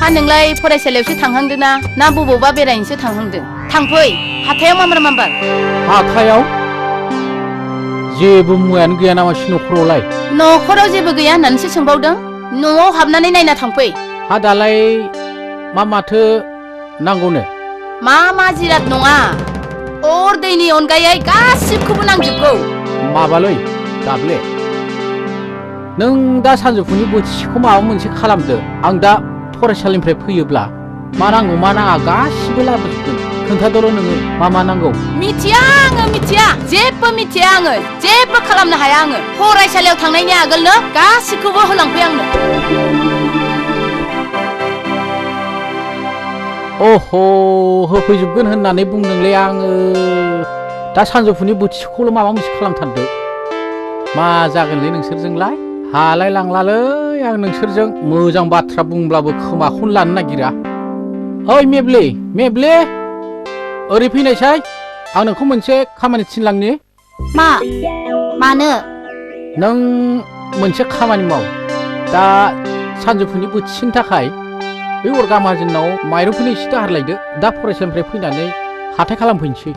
नोंलाय फरायसालियावसो थांहांदों ना बबावबा बेरायनोसो थांहांदों थांफै हाथायाव मामबार हाथायाव जेबो मुवायानो गैया नामासि न'खरावलाय न'खराव जेबो गैया होननानैसो सोंबावदों न'आव हाबनानै नायना थांफै हा दालाय माथो नांगौनो मा जिराद नङा अर दैनि अनगायै गासिबखौबो नांजोबगौ माबालै दाब्ले नों दा सानजौफुनि बोथिसेखौ माबा मोनसे खालामदो आं दा फरायसालिनिफ्राय फैयोब्ला मा नांगौ मा नाङा गासिबो लाबोजोबगोन खोन्थादोल' नोङो मा नांगौ मिथिया जेबो मिथिया आङो जेबो खालामनो हाया आङो फरायसालियाव थांनायनि आगोलनो गासिखौबो होलांफै आंनो अह होफैजोबगोन होननानै बुंदोंलै आङो दा सानजौफुनि बोथिसेखौल' माबा मोनसे खालामथारदो मा जागोनलै नोंसोरजोंलाय हालाय लांलालै आं नोंसोरजों मोजां बाथ्रा बुंब्लाबो खोमाखौनो लानो नागिरा ओइ मेब्ले ओरै फैनायसाय आं नोंखौ मोनसे खामानि थिनलांनि मानो नों मोनसे खामानि माव दा सानजौफुनि बोथिसेनि थाखाय बे अरगा माहाजोननाव माइरंखौनो एसे दाहार लायदो दा फरायसालिनिफ्राय फैनानै हाथाय खालामफैनोसै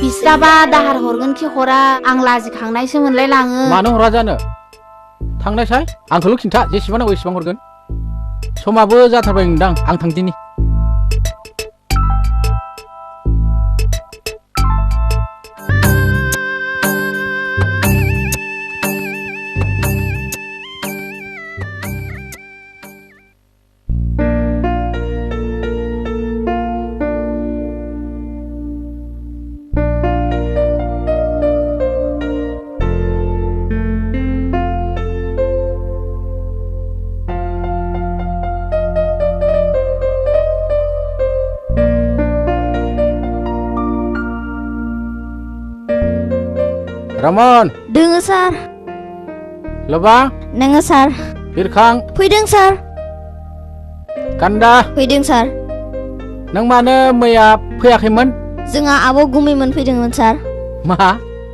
बिस्राबा दाहार हरगोन कि हरा आं लाजिखांनायसो मोनलाय लाङो मानो हरा जानो थांनायसाय आंखौल' खिन्था जेसेबां नांगौ एसेबां हरगोन समाबो जाथारबाय नोंदां आं थांदिनि रामन दोङो सार लबां नोङो सार बिरखां फैदों सार गान्दा फैदों सार नों मानो मैया फैयाखैमोन जोंहा आब' गुमैमोन फैदोंमोन सार मा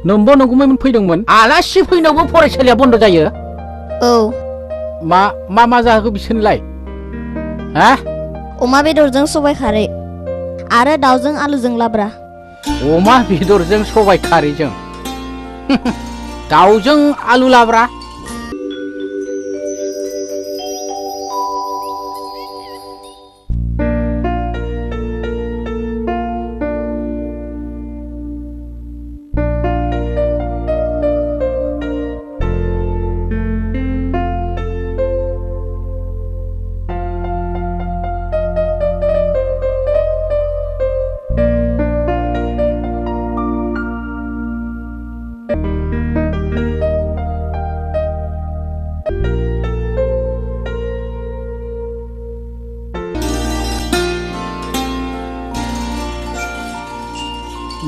नोंबो नंगौमैमोन फैदोंमोन आलासि फैनायावबो फरायसालिया बन्द जायो औ मा जाहोखो बिसोरनोलाय हा अमा बेदरजों सबाय खारै आरो दाउजों आलुजों लाब्रा अमा बेदरजों सबाय खारैजों दाउजों आलु लाब्रा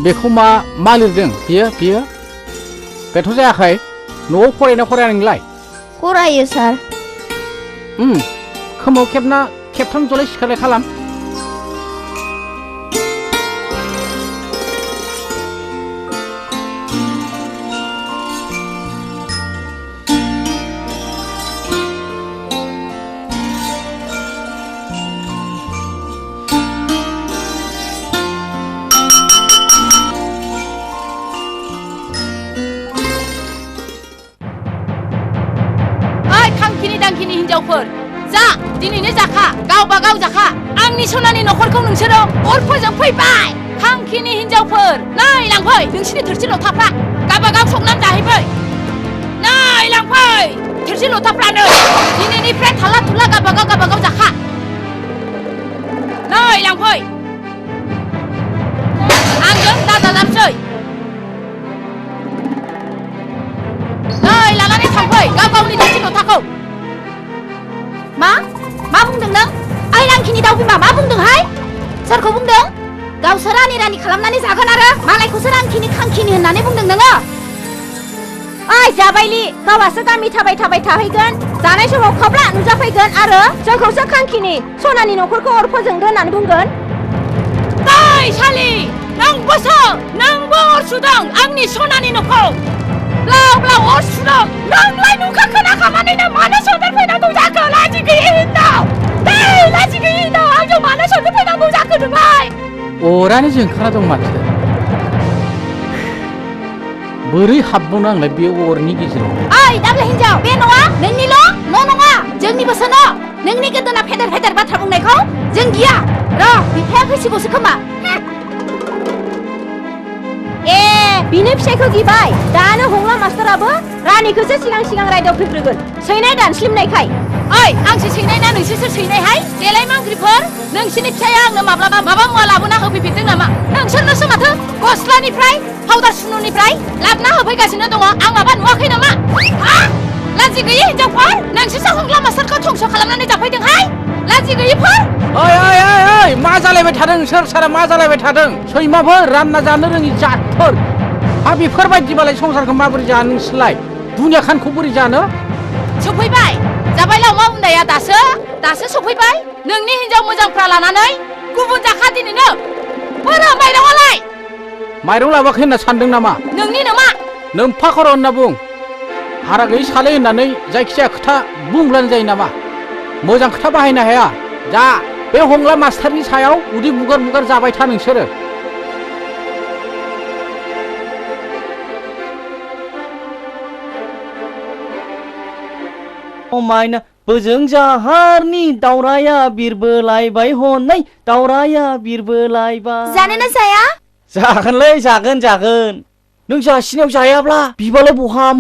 बेखौ मा लिरदों बियो बेथ' जायाखै न'आव फराया नोंलाय फरायो सार खोमाव खेबना खेबथाम जलाय सिखारलाय खालाम हिनजावफोर जा दिनैनो जाखा गावबा गाव जाखा आंनि सनानि नखरखौ नोंसोरो अर फोजोंफैबाय खांखिनि हिनजावफोर नै लांफै नोंसिनि थोरसि लथाफ्रा गावबा गाव संनानै जाहैबाय नै लांफै थोरसि लथाफ्रानो दिनैनिफ्राय थाला थुला गावबा गाव जाखा नै लांफै आंजों दाजाबसै नै लानानै थांफै गाव गावनि थोरसि लथाखौ मा बुंदों नों ओइ रांखिनि दाउ बिमा मा बुंदोंहाय सोरखौ बुंदों गावसो रानि खालामनानै जागोन आरो मालायखौसो रांखिनि खांखिनि होननानै बुंदों नोङो ओइ जाबायलि गावासो गामि थाबाय थाहैगोन जानाय समाव खाब्ला नुजाफैगोन आरो जोंखौसो खांखिनि सनानि नखरखौ अर फोजोंदो होननानै बुंगोन ओइ सालि नोंबो अर सुदों आंनि सनानि न'खौ ब्लाव अर सुदों नोंलाय नुखा खोनाखानानैनो मानो सन्देर फैनांगौ जाखो लाजि गैयै हिनजाव लाजि गैयै अरानो जोंखाना दं माथो बोरै हाबबावनो आंलाय बे अरनि गेजेराव ओइ दाब्ले हिनजाव बे न'आ नोंनिल' न' नङा जोंनिबोसो न' नोंनि गोदोना फेदेर फेदेर बाथ्रा बुंनायखौ जों गिया र' बिफाया फैसिगौसो खोमा ए बिनि फिसायखौ गिबाय दानो हंला मास्टाराबो रानिखौसो सिगां सिगां रायदाव फैग्रोगोन सैनाय दानस्लिमनायखाय ओइ आंसो सैनाय ना नोंसोरसो सैनायहाय देलाय मांग्रिफोर नोंसिनि फिसाया आंनो माब्लाबा माबा मुवा लाबोना होफैफिनदों नामा नोंसोरनोसो माथो गस्लानिफ्राय पाउडार सुनुनिफ्राय लाबना होफैगासिनो दङ आं माबा नुवाखै नामा हा लाजि गैयि हिनजावफोर नोंसोरसो हंला मास्टारखौ धंस' खालामनानै जाफैदोंहाय लाजि गैयिफोर ओइ मा जालायबाय थादों सोर सारा मा जालायबाय थादों सैमाफोर रानना जानो रोङि जातफोर हा बेफोरबायदिबालाय संसारखौ माबोरै जानो नोंसोरलाय दुनिया खानखौ बोरै जानो सफैबाय जाबायला अमा बुंनाया दासो सफैबाय नोंनि हिनजाव मोजांफ्रा लानानै गुबुन जाखा दिनैनो बोरो माइरंआलाय माइरं लाबोआखै होनना सानदों नामा नोंनि नामा नोमफा खर' होनना बुं हारा गैयै साले होननानै जायखिजाया खोथा बुंब्लानो जायो नामा मोजां खोथा बाहायनो हाया जा बे हंला मास्टारनि सायाव उदै बुगार बुगार जाबाय था नोंसोरो मायना बोजों जाहारनि दावराया बिरबोलायबाय हनै दावराया बिरबोलायबाय जानोना जाया जागोनलै जागोन नों जासिनायाव जायाब्ला बिबालाय बहा